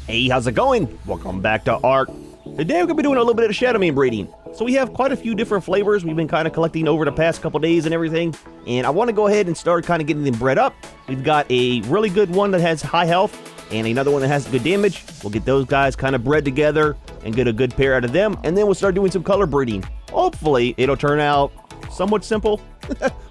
Hey, how's it going? Welcome back to ARK. Today we're going to be doing a little bit of Shadowmane breeding. So we have quite a few different flavors we've been kind of collecting over the past couple days and everything. And I want to go ahead and start kind of getting them bred up. We've got a really good one that has high health and another one that has good damage. We'll get those guys kind of bred together and get a good pair out of them. And then we'll start doing some color breeding. Hopefully it'll turn out somewhat simple.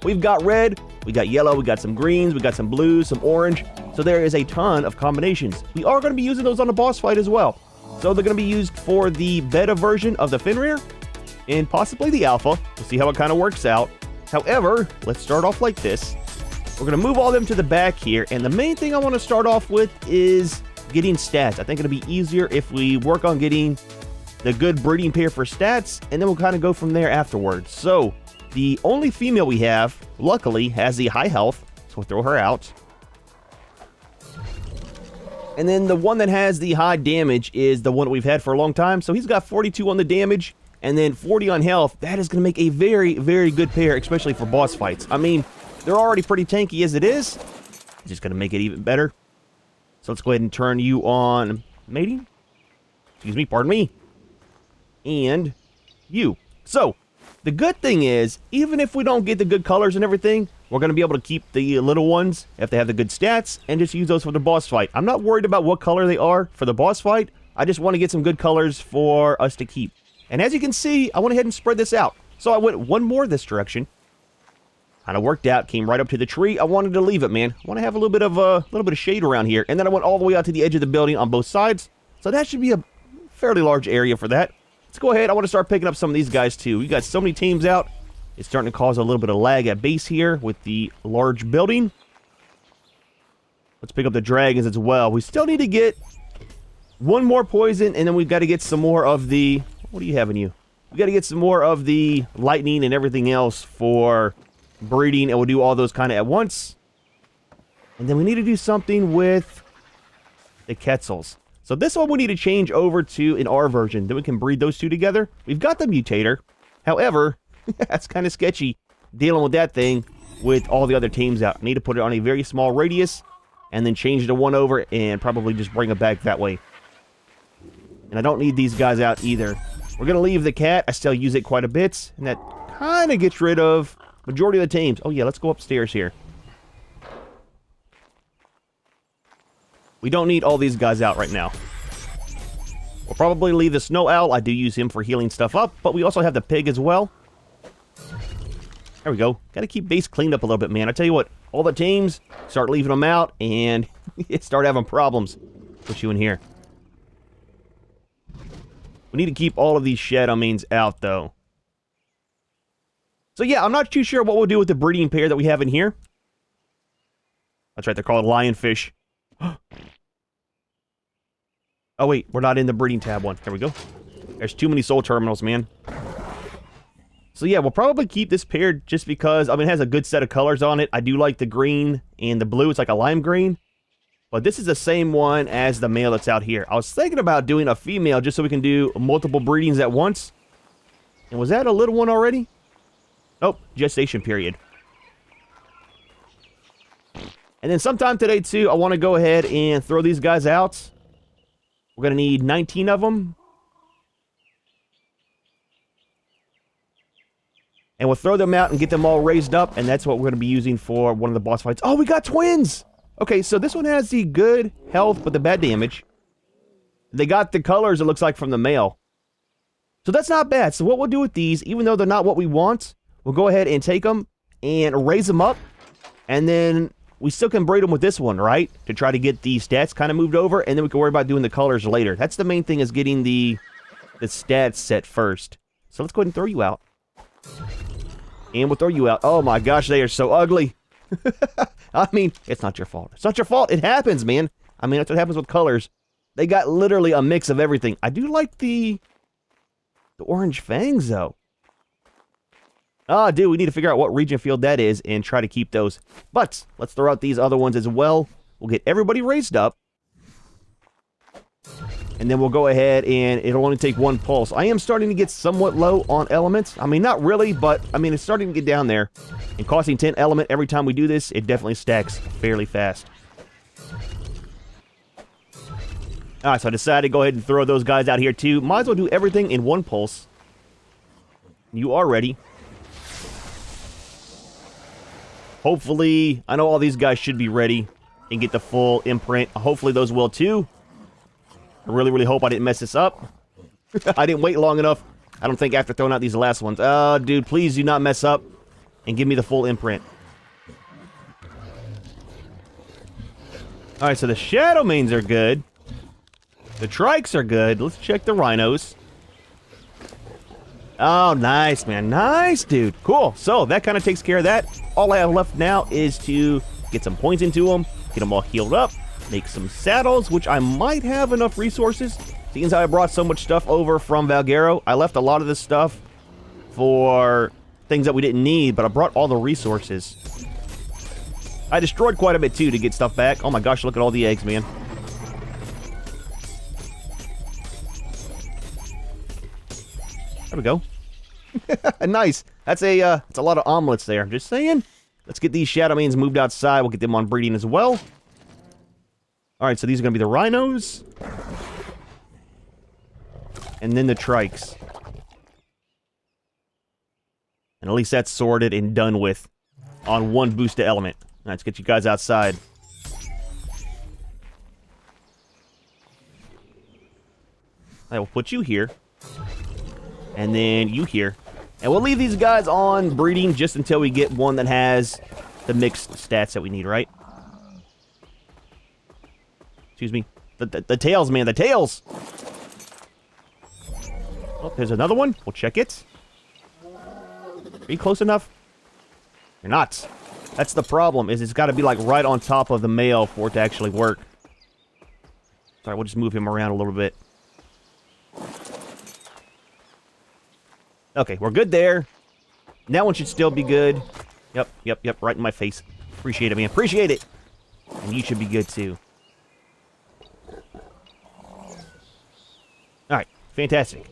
We've got red, we got yellow, we got some greens, we got some blues, some orange. So there is a ton of combinations. We are going to be using those on the boss fight as well. So they're going to be used for the beta version of the Fenrir and possibly the alpha. We'll see how it kind of works out. However, let's start off like this. We're going to move all them to the back here. And the main thing I want to start off with is getting stats. I think it'll be easier if we work on getting the good breeding pair for stats, and then we'll kind of go from there afterwards. So the only female we have, luckily, has the high health. So we'll throw her out. And then the one that has the high damage is the one that we've had for a long time. So he's got 42 on the damage and then 40 on health. That is going to make a very, very good pair, especially for boss fights. I mean, they're already pretty tanky as it is. It's just going to make it even better. So let's go ahead and turn you on mating. Excuse me, pardon me. And you. So the good thing is, even if we don't get the good colors and everything, we're going to be able to keep the little ones if they have the good stats and just use those for the boss fight. I'm not worried about what color they are for the boss fight. I just want to get some good colors for us to keep. And as you can see, I went ahead and spread this out. So I went one more this direction. Kind of worked out, came right up to the tree. I wanted to leave it, man. I want to have a little bit of shade around here. And then I went all the way out to the edge of the building on both sides. So that should be a fairly large area for that. Let's go ahead. I want to start picking up some of these guys too. We got so many teams out. It's starting to cause a little bit of lag at base here with the large building. Let's pick up the dragons as well. We still need to get one more poison, and then we've got to get some more of the... What do you have in you? We got to get some more of the lightning and everything else for breeding, and we'll do all those kind of at once. And then we need to do something with the Quetzals. So this one we need to change over to an R version. Then we can breed those two together. We've got the Mutator. However, that's kind of sketchy dealing with that thing with all the other teams out. I need to put it on a very small radius and then change the one over and probably just bring it back that way. And I don't need these guys out either. We're going to leave the cat. I still use it quite a bit. And that kind of gets rid of majority of the teams. Oh yeah, let's go upstairs here. We don't need all these guys out right now. We'll probably leave the Snow Owl. I do use him for healing stuff up, but we also have the pig as well. There we go. Got to keep base cleaned up a little bit, man. I tell you what, all the teams, start leaving them out, and start having problems. Put you in here. We need to keep all of these Shadowmanes out, though. So yeah, I'm not too sure what we'll do with the breeding pair that we have in here. That's right, they're called lionfish. Oh wait, we're not in the breeding tab one. There we go. There's too many soul terminals, man. So yeah, we'll probably keep this pair just because, I mean, it has a good set of colors on it. I do like the green and the blue. It's like a lime green. But this is the same one as the male that's out here. I was thinking about doing a female just so we can do multiple breedings at once. And was that a little one already? Nope, gestation period. And then sometime today, too, I want to go ahead and throw these guys out. We're going to need 19 of them. And we'll throw them out and get them all raised up. And that's what we're going to be using for one of the boss fights. Oh, we got twins! Okay, so this one has the good health but the bad damage. They got the colors, it looks like, from the male. So that's not bad. So what we'll do with these, even though they're not what we want, we'll go ahead and take them and raise them up. And then we still can breed them with this one, right? To try to get the stats kind of moved over, and then we can worry about doing the colors later. That's the main thing, is getting the stats set first. So let's go ahead and throw you out. And we'll throw you out. Oh my gosh, they are so ugly. I mean, it's not your fault. It's not your fault. It happens, man. I mean, that's what happens with colors. They got literally a mix of everything. I do like the orange fangs, though. Ah, dude, we need to figure out what region field that is and try to keep those. But let's throw out these other ones as well. We'll get everybody raised up. And then we'll go ahead and it'll only take one pulse. I am starting to get somewhat low on elements. I mean, not really, but I mean, it's starting to get down there. And costing 10 element every time we do this, it definitely stacks fairly fast. Alright, so I decided to go ahead and throw those guys out here too. Might as well do everything in one pulse. You are ready. Hopefully, I know all these guys should be ready and get the full imprint. Hopefully those will too. I really, really hope I didn't mess this up. I didn't wait long enough. I don't think after throwing out these last ones. Dude, please do not mess up and give me the full imprint. Alright, so the Shadowmanes are good. The Trikes are good. Let's check the Rhinos. Oh, nice, man. Nice, dude. Cool. So, that kind of takes care of that. All I have left now is to get some points into them, get them all healed up, make some saddles, which I might have enough resources. Seeing as I brought so much stuff over from Valguero, I left a lot of this stuff for things that we didn't need, but I brought all the resources. I destroyed quite a bit, too, to get stuff back. Oh my gosh, look at all the eggs, man. There we go. Nice. That's a lot of omelets there. Just saying. Let's get these Shadowmanes moved outside. We'll get them on breeding as well. Alright, so these are going to be the Rhinos. And then the Trikes. And at least that's sorted and done with on one boosted element. Let's get you guys outside. I will put you here. And then you here. And we'll leave these guys on breeding just until we get one that has the mixed stats that we need, right? Excuse me. The tails, man. The tails! Oh, there's another one. We'll check it. Are you close enough? You're not. That's the problem, is it's got to be like right on top of the male for it to actually work. Sorry, we'll just move him around a little bit. Okay, we're good there. That one should still be good. Yep, right in my face. Appreciate it, man. Appreciate it! And you should be good, too. Alright, fantastic.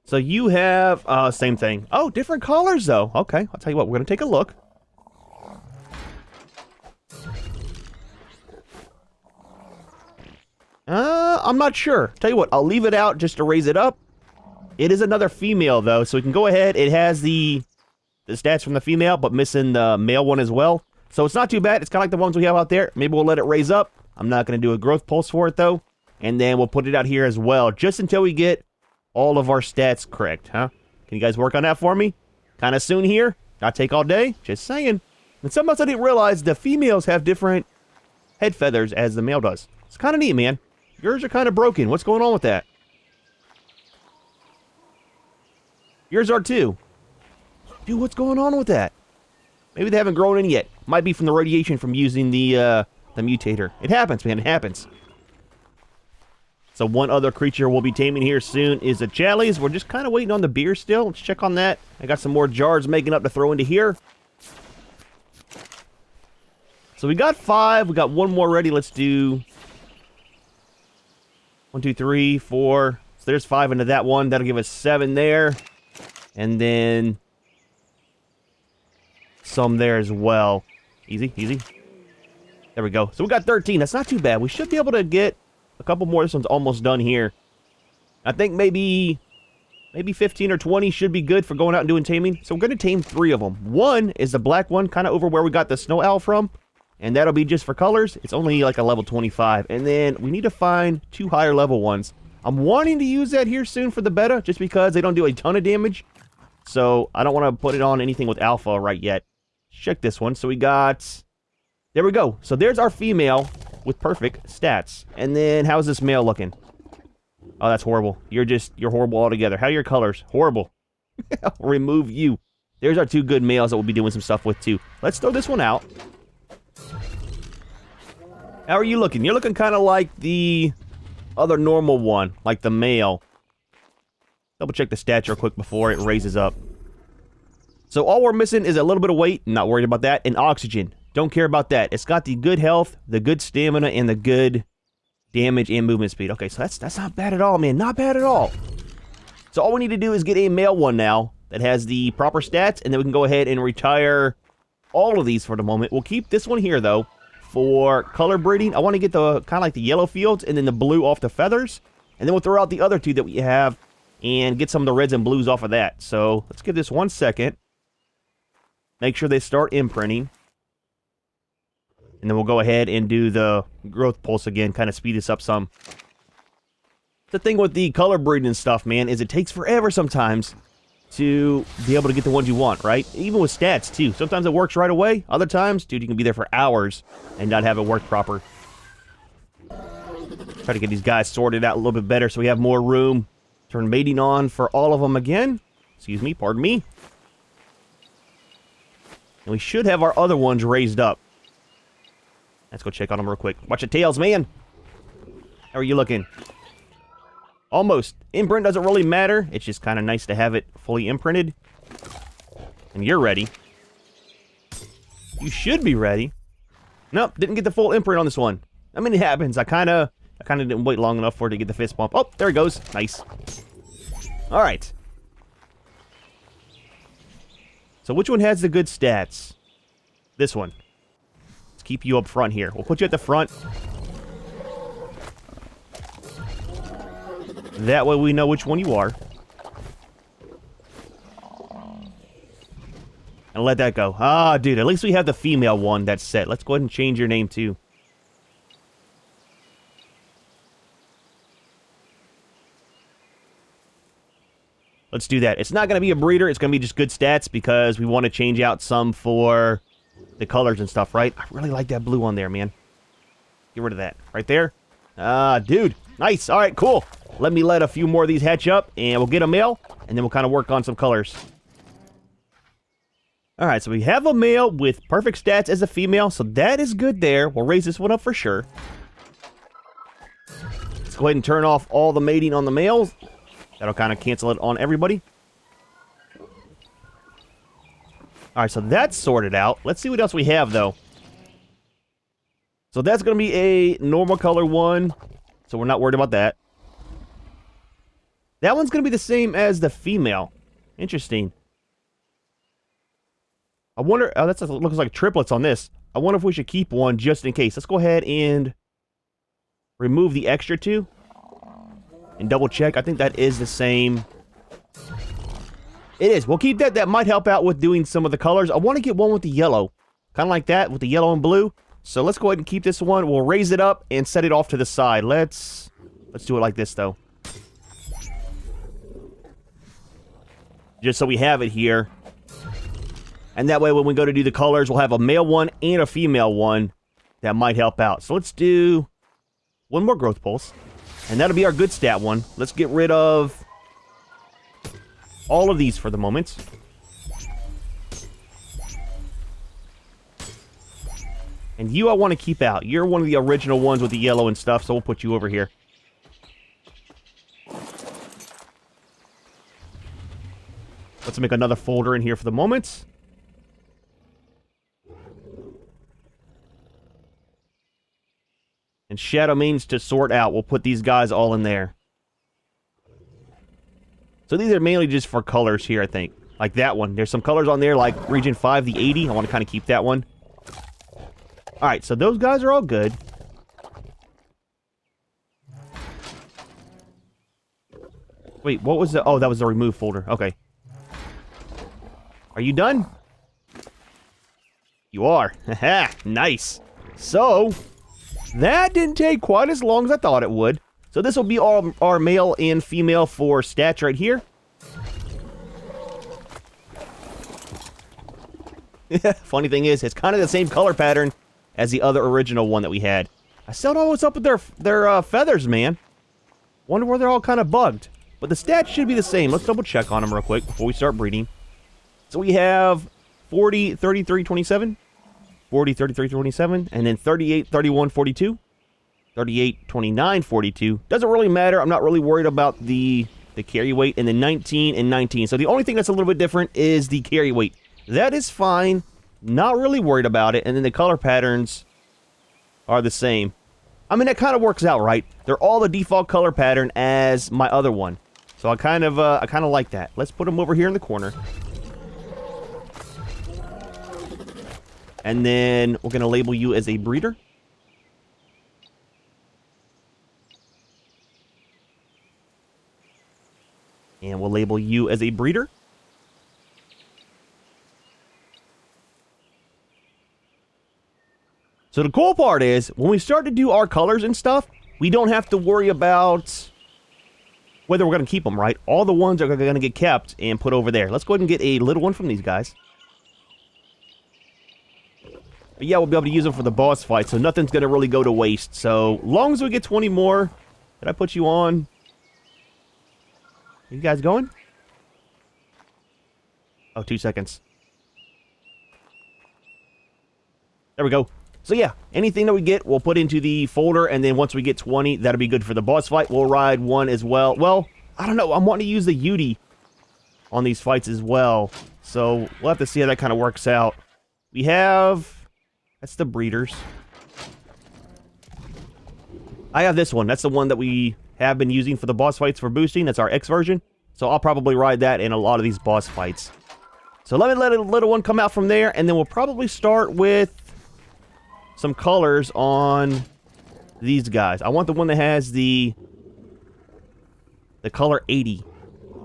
So you have, same thing. Oh, different colors, though. Okay, I'll tell you what, we're going to take a look. I'm not sure. Tell you what, I'll leave it out just to raise it up. It is another female, though, so we can go ahead. It has the stats from the female, but missing the male one as well. So it's not too bad. It's kind of like the ones we have out there. Maybe we'll let it raise up. I'm not going to do a growth pulse for it, though. And then we'll put it out here as well, just until we get all of our stats correct, huh? Can you guys work on that for me? Kind of soon here. Not take all day. Just saying. And something else I didn't realize, the females have different head feathers as the male does. It's kind of neat, man. Yours are kind of broken. What's going on with that? Yours are too. Dude, what's going on with that? Maybe they haven't grown in yet. Might be from the radiation from using the mutator. It happens, man. It happens. So one other creature we'll be taming here soon is the Challies. We're just kind of waiting on the beer still. Let's check on that. I got some more jars making up to throw into here. So we got 5. We got one more ready. Let's do 1, 2, 3, 4. So there's 5 into that one. That'll give us 7 there. And then some there as well. Easy, easy. There we go. So we got 13. That's not too bad. We should be able to get a couple more. This one's almost done here. I think maybe 15 or 20 should be good for going out and doing taming. So we're going to tame 3 of them. One is the black one, kind of over where we got the snow owl from. And that'll be just for colors. It's only like a level 25. And then we need to find 2 higher level ones. I'm wanting to use that here soon for the beta, just because they don't do a ton of damage. So I don't want to put it on anything with alpha right yet. Check this one. So we got... There we go. So there's our female with perfect stats. And then how's this male looking? Oh, that's horrible. You're horrible altogether. How are your colors? Horrible. Remove you. There's our 2 good males that we'll be doing some stuff with too. Let's throw this one out. How are you looking? You're looking kind of like the other normal one, like the male. Double check the stats real quick before it raises up. So all we're missing is a little bit of weight. Not worried about that. And oxygen. Don't care about that. It's got the good health, the good stamina, and the good damage and movement speed. Okay, so that's not bad at all, man. Not bad at all. So all we need to do is get a male one now that has the proper stats, and then we can go ahead and retire all of these for the moment. We'll keep this one here, though, for color breeding. I want to get the kind of like the yellow fields and then the blue off the feathers. And then we'll throw out the other two that we have and get some of the reds and blues off of that. So let's give this 1 second. Make sure they start imprinting. And then we'll go ahead and do the growth pulse again, kind of speed this up some. The thing with the color breeding and stuff, man, is it takes forever sometimes to be able to get the ones you want, right? Even with stats, too. Sometimes it works right away. Other times, dude, you can be there for hours and not have it work proper. Try to get these guys sorted out a little bit better so we have more room. Turn mating on for all of them again. Excuse me, pardon me. And we should have our other ones raised up. Let's go check on them real quick. Watch your tails, man. How are you looking? Almost. Imprint doesn't really matter. It's just kind of nice to have it fully imprinted. And you're ready. You should be ready. Nope, didn't get the full imprint on this one. I mean, it happens. I kind of didn't wait long enough for it to get the fist bump. Oh, there it goes. Nice. All right. So which one has the good stats? This one. Let's keep you up front here. We'll put you at the front. That way we know which one you are. And let that go. Ah, dude, at least we have the female one that's set. Let's go ahead and change your name too. Let's do that. It's not going to be a breeder. It's going to be just good stats because we want to change out some for the colors and stuff, right? I really like that blue on there, man. Get rid of that. Right there. Ah, dude. Nice. All right, cool. Let me let a few more of these hatch up, and we'll get a male, and then we'll kind of work on some colors. All right, so we have a male with perfect stats as a female, so that is good there. We'll raise this one up for sure. Let's go ahead and turn off all the mating on the males. That'll kind of cancel it on everybody. All right, so that's sorted out. Let's see what else we have, though. So that's going to be a normal color one, so we're not worried about that. That one's going to be the same as the female. Interesting. I wonder... Oh, that looks like triplets on this. I wonder if we should keep one just in case. Let's go ahead and remove the extra two. And double check. I think that is the same. It is. We'll keep that. That might help out with doing some of the colors. I want to get one with the yellow. Kind of like that with the yellow and blue. So let's go ahead and keep this one. We'll raise it up and set it off to the side. Let's do it like this, though. Just so we have it here. And that way when we go to do the colors, we'll have a male one and a female one. That might help out. So let's do one more growth pulse. And that'll be our good stat one. Let's get rid of all of these for the moment. And you I want to keep out. You're one of the original ones with the yellow and stuff, so we'll put you over here. Let's make another folder in here for the moment. And Shadowmanes to sort out. We'll put these guys all in there. So these are mainly just for colors here, I think. Like that one. There's some colors on there, like Region 5, the 80. I want to kind of keep that one. Alright, so those guys are all good. Wait, what was the... Oh, that was the remove folder. Okay. Are you done? You are. Haha, nice. So... that didn't take quite as long as I thought it would. So this will be our male and female for stats right here. Funny thing is, it's kind of the same color pattern as the other original one that we had. I still don't know what's up with their feathers, man. Wonder where they're all kind of bugged. But the stats should be the same. Let's double check on them real quick before we start breeding. So we have 40, 33, 27. 40, 33, 27, and then 38, 31, 42, 38, 29, 42. Doesn't really matter. I'm not really worried about the carry weight, and then 19 and 19. So the only thing that's a little bit different is the carry weight. That is fine. Not really worried about it. And then the color patterns are the same. I mean, that kind of works out, right? They're all the default color pattern as my other one. So I kind of like that. Let's put them over here in the corner. And then we're going to label you as a breeder. And we'll label you as a breeder. So the cool part is, when we start to do our colors and stuff, we don't have to worry about whether we're going to keep them, right? All the ones are going to get kept and put over there. Let's go ahead and get a little one from these guys. But yeah, we'll be able to use them for the boss fight, so nothing's going to really go to waste. So, long as we get 20 more, did I put you on? Are you guys going? Oh, 2 seconds. There we go. So yeah, anything that we get, we'll put into the folder, and then once we get 20, that'll be good for the boss fight. We'll ride one as well. Well, I don't know. I'm wanting to use the Yudi on these fights as well. So we'll have to see how that kind of works out. We have... That's the breeders. I have this one. That's the one that we have been using for the boss fights for boosting. That's our X version. So I'll probably ride that in a lot of these boss fights. So let me let a little one come out from there, and then we'll probably start with some colors on these guys. I want the one that has the color 80.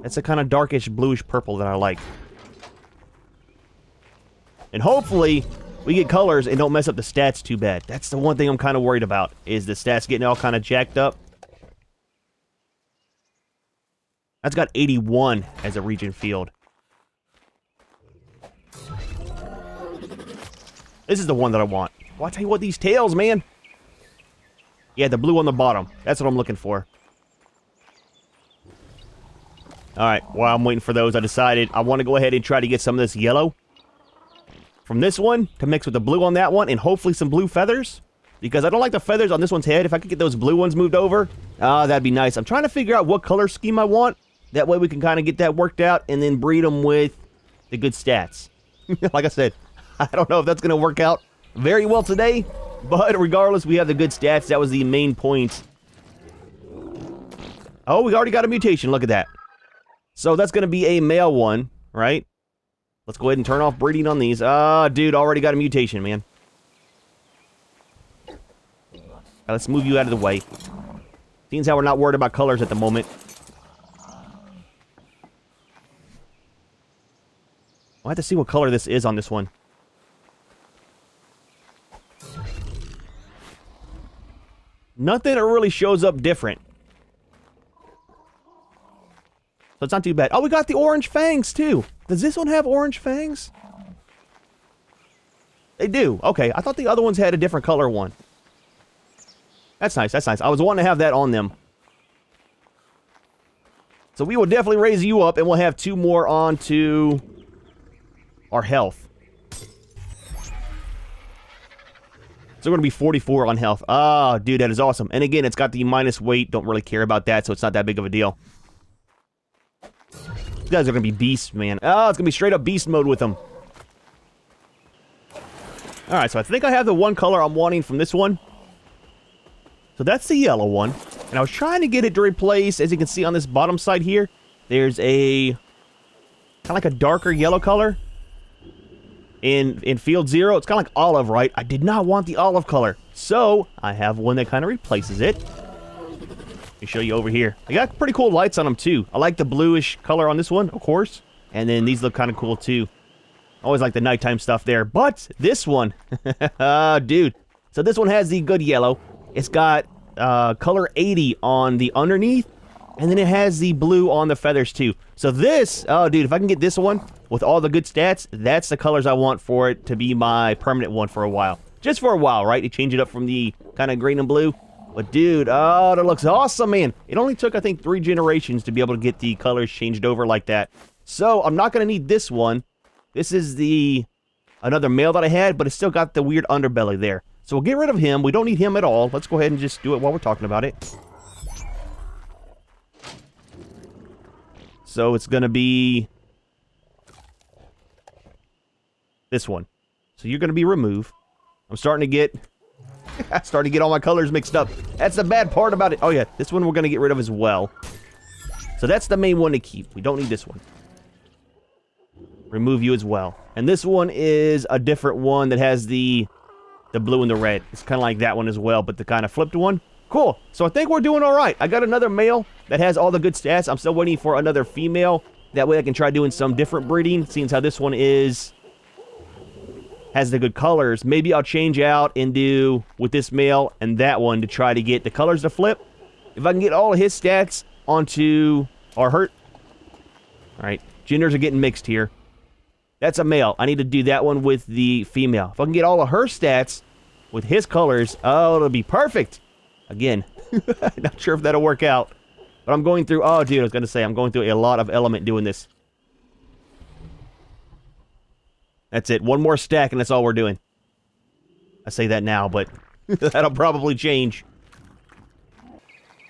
That's a kind of darkish bluish purple that I like. And hopefully we get colors and don't mess up the stats too bad. That's the one thing I'm kind of worried about, is the stats getting all kind of jacked up. That's got 81 as a region field. This is the one that I want. Well, I'll tell you what, these tails, man. Yeah, the blue on the bottom. That's what I'm looking for. Alright, while I'm waiting for those, I decided I want to go ahead and try to get some of this yellow from this one to mix with the blue on that one, and hopefully some blue feathers, because I don't like the feathers on this one's head. If I could get those blue ones moved over, that'd be nice. I'm trying to figure out what color scheme I want. That way we can kind of get that worked out and then breed them with the good stats. Like I said, I don't know if that's going to work out very well today, but regardless, we have the good stats. That was the main point. Oh, we already got a mutation. Look at that. So that's going to be a male one, right? Let's go ahead and turn off breeding on these. Dude, already got a mutation, man. Right, let's move you out of the way. Seeing how we're not worried about colors at the moment. I'll have to see what color this is on this one. Nothing that really shows up different. So it's not too bad. Oh, we got the orange fangs, too. Does this one have orange fangs? They do. Okay, I thought the other ones had a different color one. That's nice, that's nice. I was wanting to have that on them. So we will definitely raise you up, and we'll have 2 more onto our health. So we're going to be 44 on health. Ah, dude, that is awesome. And again, it's got the minus weight. Don't really care about that, so it's not that big of a deal. These guys are going to be beasts, man. Oh, it's going to be straight up beast mode with them. Alright, so I think I have the one color I'm wanting from this one. So that's the yellow one. And I was trying to get it to replace, as you can see on this bottom side here, there's a kind of like a darker yellow color. In field 0, it's kind of like olive, right? I did not want the olive color. So, I have one that kind of replaces it. Let me show you over here. I got pretty cool lights on them, too. I like the bluish color on this one, of course. And then these look kind of cool, too. Always like the nighttime stuff there. But, this one. Dude. So, this one has the good yellow. It's got color 80 on the underneath. And then it has the blue on the feathers, too. So this, oh, dude, if I can get this one with all the good stats, that's the colors I want for it to be my permanent one for a while. Just for a while, right? To change it up from the kind of green and blue. But, dude, oh, that looks awesome, man. It only took, I think, 3 generations to be able to get the colors changed over like that. So, I'm not going to need this one. This is another male that I had, but it's still got the weird underbelly there. So, we'll get rid of him. We don't need him at all. Let's go ahead and just do it while we're talking about it. So it's going to be this one. So you're going to be remove. I'm starting to get all my colors mixed up. That's the bad part about it. Oh yeah, this one we're going to get rid of as well. So that's the main one to keep. We don't need this one. Remove you as well. And this one is a different one that has the blue and the red. It's kind of like that one as well, but the kind of flipped one. Cool. So I think we're doing all right. I got another male that has all the good stats. I'm still waiting for another female. That way I can try doing some different breeding, seeing how this one has the good colors. Maybe I'll change out and do with this male and that one to try to get the colors to flip. If I can get all of his stats onto our hurt. All right, genders are getting mixed here. That's a male. I need to do that one with the female. If I can get all of her stats with his colors, oh, it'll be perfect. Again, not sure if that'll work out. But I'm going through, oh, dude, I was going to say, I'm going through a lot of element doing this. That's it. One more stack, and that's all we're doing. I say that now, but that'll probably change.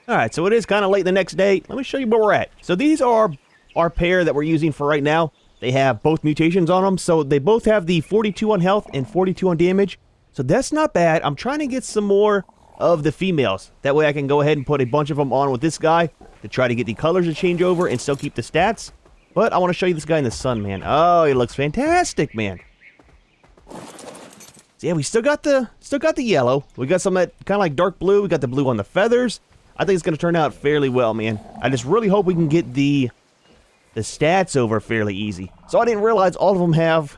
All right, so it is kind of late the next day. Let me show you where we're at. So these are our pair that we're using for right now. They have both mutations on them, so they both have the 42 on health and 42 on damage. So that's not bad. I'm trying to get some more of the females. That way I can go ahead and put a bunch of them on with this guy to try to get the colors to change over and still keep the stats. But I want to show you this guy in the sun, man. Oh, he looks fantastic, man. So yeah, we still got the yellow. We got some that kind of like dark blue. We got the blue on the feathers. I think it's going to turn out fairly well, man. I just really hope we can get the stats over fairly easy. So I didn't realize all of them have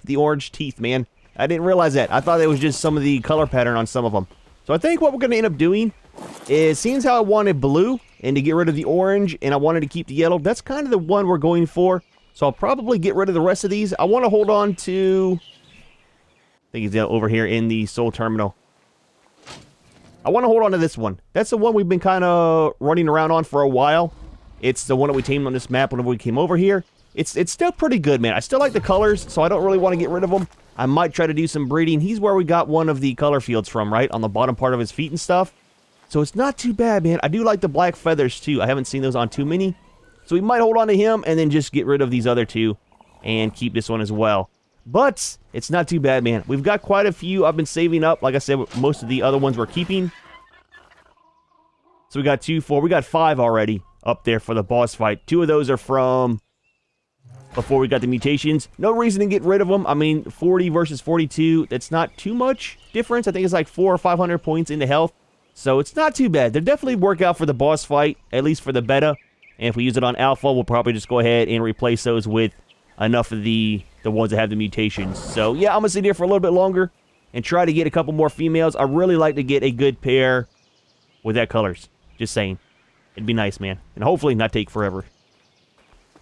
the orange teeth, man. I didn't realize that. I thought it was just some of the color pattern on some of them. So I think what we're going to end up doing is, seeing how I wanted blue and to get rid of the orange and I wanted to keep the yellow, that's kind of the one we're going for. So I'll probably get rid of the rest of these. I want to hold on to, I think he's over here in the soul terminal. I want to hold on to this one. That's the one we've been kind of running around on for a while. It's the one that we tamed on this map whenever we came over here. It's still pretty good, man. I still like the colors, so I don't really want to get rid of them. I might try to do some breeding. He's where we got one of the color fields from, right? On the bottom part of his feet and stuff. So it's not too bad, man. I do like the black feathers, too. I haven't seen those on too many. So we might hold on to him and then just get rid of these other two and keep this one as well. But it's not too bad, man. We've got quite a few I've been saving up. Like I said, most of the other ones we're keeping. So we got 2, 4. We got 5 already up there for the boss fight. 2 of those are from before we got the mutations. No reason to get rid of them. I mean, 40 versus 42, that's not too much difference. I think it's like 400 or 500 points into health. So it's not too bad. They'll definitely work out for the boss fight, at least for the beta. And if we use it on alpha, we'll probably just go ahead and replace those with enough of the ones that have the mutations. So yeah, I'm going to sit here for a little bit longer and try to get a couple more females. I really like to get a good pair with that colors. Just saying. It'd be nice, man. And hopefully not take forever.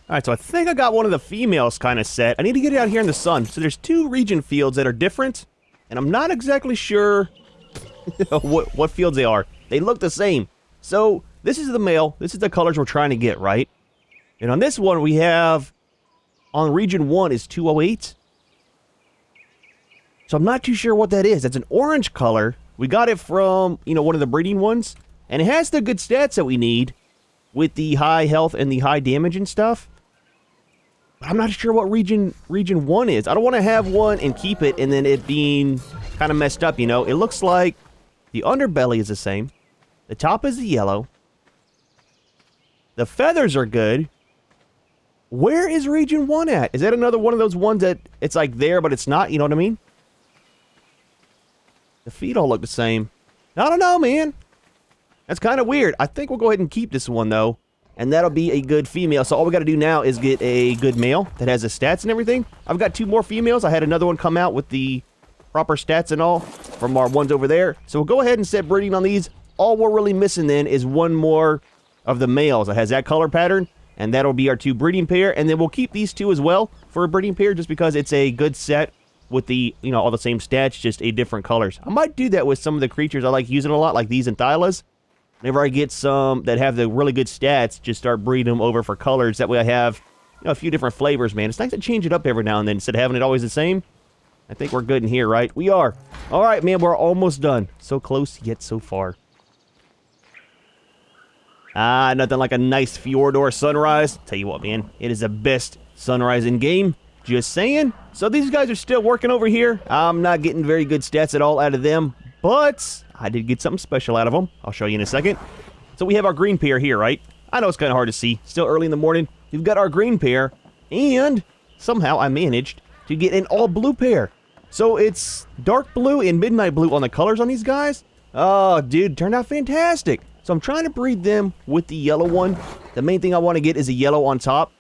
Alright, so I think I got one of the females kind of set. I need to get it out here in the sun. So there's 2 region fields that are different. And I'm not exactly sure what fields they are. They look the same. So this is the male. This is the colors we're trying to get, right? And on this one we have, on region 1 is 208. So I'm not too sure what that is. It's an orange color. We got it from, one of the breeding ones. And it has the good stats that we need with the high health and the high damage and stuff. But I'm not sure what region 1 is. I don't want to have one and keep it and then it being kind of messed up, It looks like the underbelly is the same. The top is the yellow. The feathers are good. Where is region 1 at? Is that another one of those ones that it's like there, but it's not? You know what I mean? The feet all look the same. I don't know, man. That's kind of weird. I think we'll go ahead and keep this one, though. And that'll be a good female. So all we got to do now is get a good male that has the stats and everything. I've got 2 more females. I had another one come out with the proper stats and all from our ones over there. So we'll go ahead and set breeding on these. All we're really missing then is one more of the males that has that color pattern. And that'll be our 2 breeding pair. And then we'll keep these 2 as well for a breeding pair just because it's a good set with the, all the same stats, just a different colors. I might do that with some of the creatures I like using a lot, like these and Thylas. Whenever I get some that have the really good stats, just start breeding them over for colors. That way I have, a few different flavors, man. It's nice to change it up every now and then instead of having it always the same. I think we're good in here, right? We are. All right, man, we're almost done. So close, yet so far. Ah, nothing like a nice Fjordur sunrise. Tell you what, man, it is the best sunrise in game. Just saying. So these guys are still working over here. I'm not getting very good stats at all out of them, but I did get something special out of them. I'll show you in a second. So we have our green pair here, right? I know it's kind of hard to see. Still early in the morning. We've got our green pair, and somehow I managed to get an all blue pair. So it's dark blue and midnight blue on the colors on these guys. Oh, dude, turned out fantastic. So I'm trying to breed them with the yellow one. The main thing I want to get is a yellow on top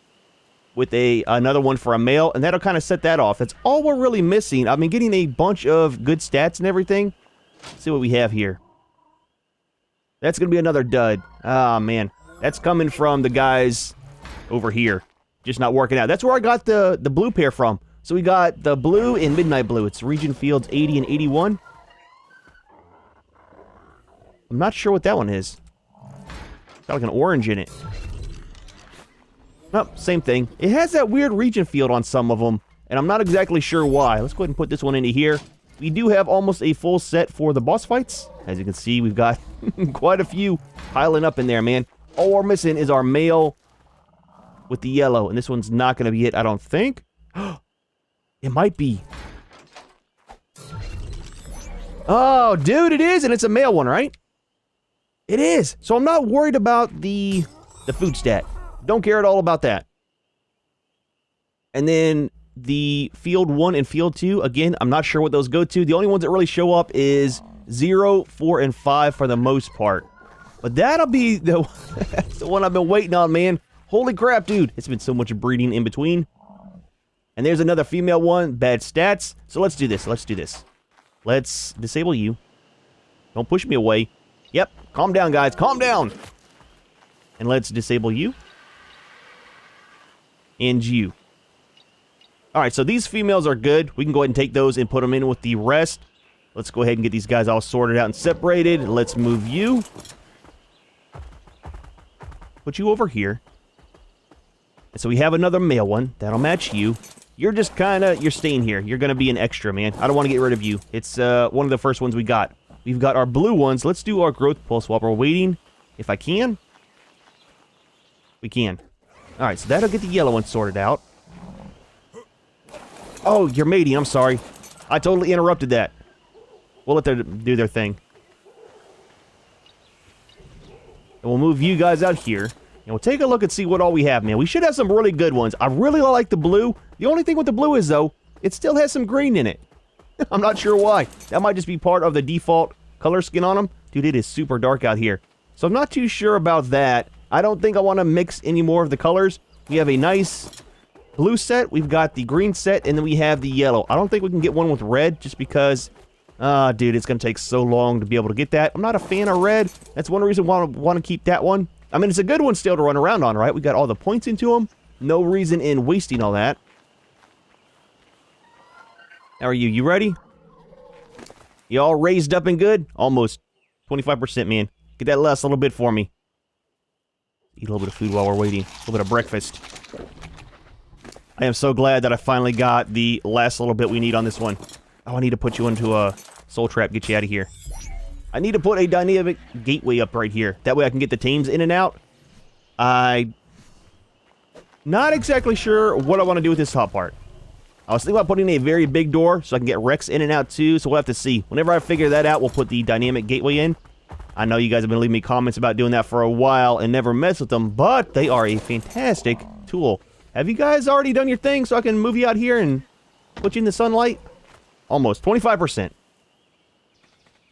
with another one for a male, and that'll kind of set that off. That's all we're really missing. I've been getting a bunch of good stats and everything. Let's see what we have here. That's going to be another dud. Ah, man. That's coming from the guys over here. Just not working out. That's where I got the blue pair from. So we got the blue and midnight blue. It's region fields 80 and 81. I'm not sure what that one is. Got like an orange in it. Nope, same thing. It has that weird region field on some of them, and I'm not exactly sure why. Let's go ahead and put this one into here. We do have almost a full set for the boss fights. As you can see, we've got quite a few piling up in there, man. All we're missing is our male with the yellow, and this one's not going to be it, I don't think. It might be. Oh, dude, it is, and it's a male one, right? It is. So I'm not worried about the food stat. Don't care at all about that. And then the field 1 and field 2, again, I'm not sure what those go to. The only ones that really show up is 0, 4, and 5 for the most part. But that'll be the one I've been waiting on, man. Holy crap, dude. It's been so much breeding in between. And there's another female one, bad stats. So let's do this. Let's do this. Let's disable you. Don't push me away. Yep, calm down, guys. Calm down. And let's disable you. And you. Alright, so these females are good. We can go ahead and take those and put them in with the rest. Let's go ahead and get these guys all sorted out and separated. Let's move you. Put you over here. And so we have another male one. That'll match you. You're just you're staying here. You're going to be an extra, man. I don't want to get rid of you. It's one of the first ones we got. We've got our blue ones. Let's do our growth pulse while we're waiting. If I can. We can. Alright, so that'll get the yellow one sorted out. Oh, you're mating. I'm sorry. I totally interrupted that. We'll let them do their thing. And we'll move you guys out here. And we'll take a look and see what all we have, man. We should have some really good ones. I really like the blue. The only thing with the blue is, though, it still has some green in it. I'm not sure why. That might just be part of the default color skin on them. Dude, it is super dark out here. So I'm not too sure about that. I don't think I want to mix any more of the colors. We have a nice blue set. We've got the green set, and then we have the yellow. I don't think we can get one with red just because, dude, it's going to take so long to be able to get that. I'm not a fan of red. That's one reason why I want to keep that one. I mean, it's a good one still to run around on, right? We got all the points into them. No reason in wasting all that. How are you? You ready? You all raised up and good? Almost. 25%, man. Get that last little bit for me. Eat a little bit of food while we're waiting. A little bit of breakfast. I am so glad that I finally got the last little bit we need on this one. Oh, I need to put you into a soul trap. Get you out of here. I need to put a dynamic gateway up right here. That way I can get the tames in and out. I'm not exactly sure what I want to do with this top part. I was thinking about putting a very big door so I can get Rex in and out too, so we'll have to see. Whenever I figure that out, we'll put the dynamic gateway in. I know you guys have been leaving me comments about doing that for a while and never mess with them, but they are a fantastic tool. Have you guys already done your thing so I can move you out here and put you in the sunlight? Almost. 25%.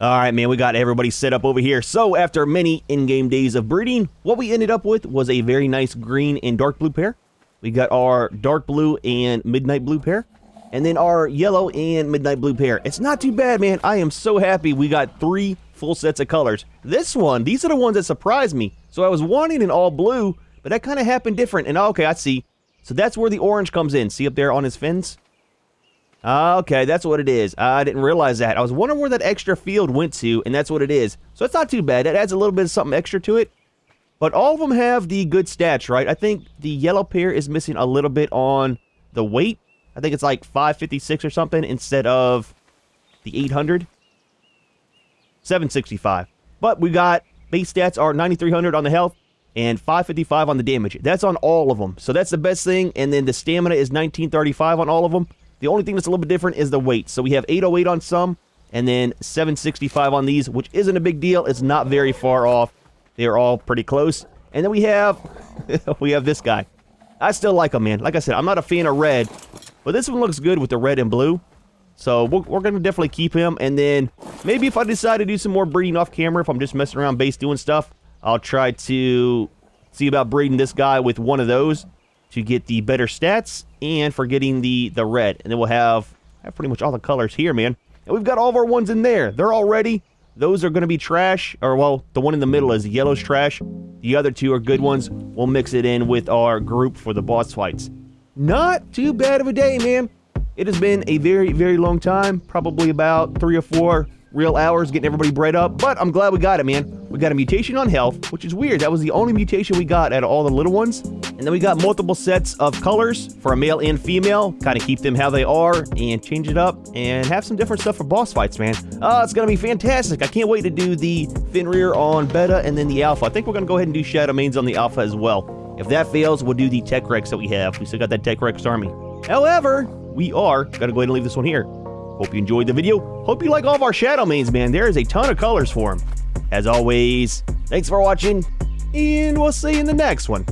Alright, man, we got everybody set up over here. So, after many in-game days of breeding, what we ended up with was a very nice green and dark blue pair. We got our dark blue and midnight blue pair. And then our yellow and midnight blue pair. It's not too bad, man. I am so happy we got 3 full sets of colors. These are the ones that surprised me. So I was wanting an all blue, but that kind of happened different. And okay, I see. So that's where the orange comes in. See up there on his fins? Okay, that's what it is. I didn't realize that. I was wondering where that extra field went to, and that's what it is. So it's not too bad. That adds a little bit of something extra to it. But all of them have the good stats, right? I think the yellow pair is missing a little bit on the weight. I think it's like 556 or something instead of the 800. 765. But we got base stats are 9300 on the health and 555 on the damage. That's on all of them. So that's the best thing. And then the stamina is 1935 on all of them. The only thing that's a little bit different is the weight. So we have 808 on some and then 765 on these, which isn't a big deal. It's not very far off. They're all pretty close. And then we have we have this guy. I still like them, man. Like I said, I'm not a fan of red, but this one looks good with the red and blue. So we're going to definitely keep him. And then maybe if I decide to do some more breeding off camera, if I'm just messing around base doing stuff, I'll try to see about breeding this guy with one of those to get the better stats and for getting the red. And then we'll have pretty much all the colors here, man. And we've got all of our ones in there. They're all ready. Those are going to be trash. Or, well, the one in the middle is the yellow's trash. The other two are good ones. We'll mix it in with our group for the boss fights. Not too bad of a day, man. It has been a very, very long time. Probably about 3 or 4 real hours getting everybody bred up. But I'm glad we got it, man. We got a mutation on health, which is weird. That was the only mutation we got out of all the little ones. And then we got multiple sets of colors for a male and female. Kind of keep them how they are and change it up and have some different stuff for boss fights, man. It's going to be fantastic. I can't wait to do the Fenrir on beta and then the alpha. I think we're going to go ahead and do Shadowmanes on the alpha as well. If that fails, we'll do the Tech Rex that we have. We still got that Tech Rex army. However, we are going to go ahead and leave this one here. Hope you enjoyed the video. Hope you like all of our Shadowmanes, man. There is a ton of colors for them. As always, thanks for watching, and we'll see you in the next one.